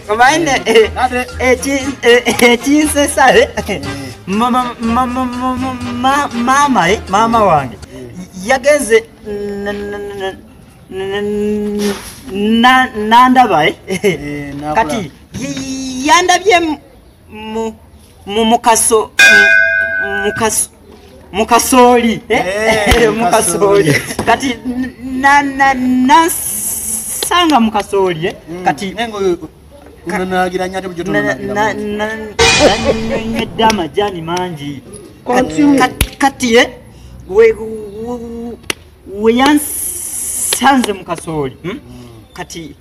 Omaine ekinsesa mama wange yagenze nandaba kati yandabye mukasoli mukasoli kati nasanga mukasoli kati unanagira nyate bujoto dama jani manji kati we yansanze mukasoli kati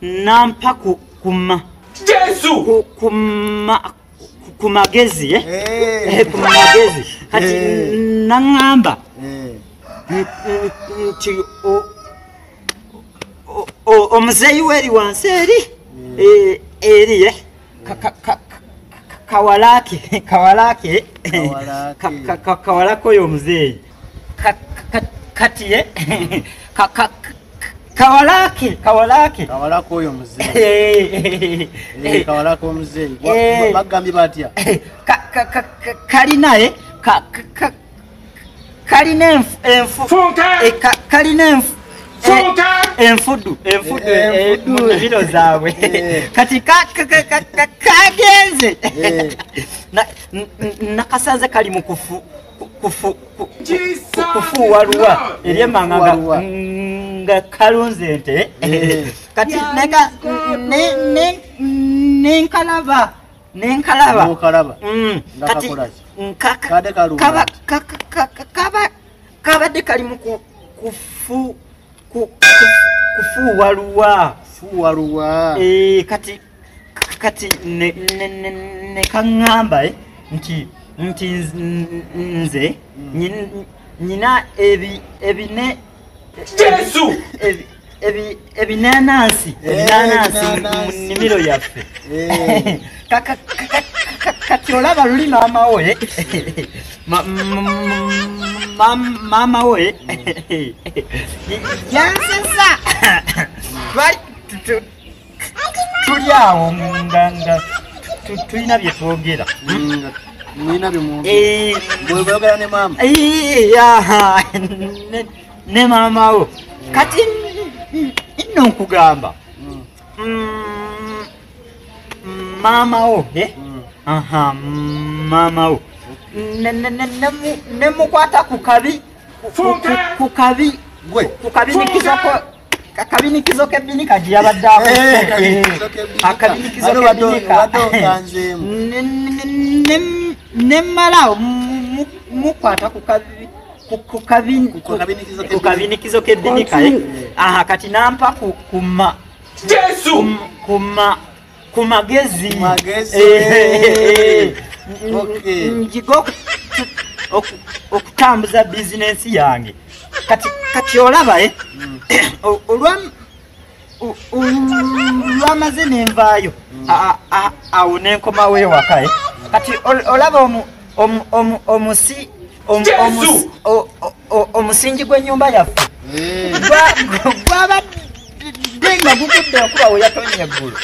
nampa kuma Jesu kumagezi kumagezi kati nangamba nti omuzeyi weri wanseri eri kawalako oyo omuzeyi kati kawalako oyo omuzeyi kawalako omuzeyi bagambye batya kalinaye kalina enfudu biro zaabwe kati kagenze nakasanze kali mu kufuwaluwa eryemanga nga kalunze nte kati nenkalaba kati kabadde kali mu kufuwaluwa kati ne kaŋŋamba nti nze nyina ebinanansi mu nnimiro yaffe kati olaba luli maama we mama we yansesa tuli awo nga tulina bye twogera ne mama wo kati nno nkugamba mama wo mama wo nemukwata akabinikizo k'ebbini kagiyabaddeako akabinikizo k'ebbinika nemmala mukwata ku kabinikizo k'ebbinika kati nampa ku magezi njiga okutambuza bizinensi yange kati olaba olwamaze nenvaayo awo nenkomawo ewaka kati olaba omusingi gw'ennyumba yaffe gwabadde nga gugudde okuba we yatonye eggulu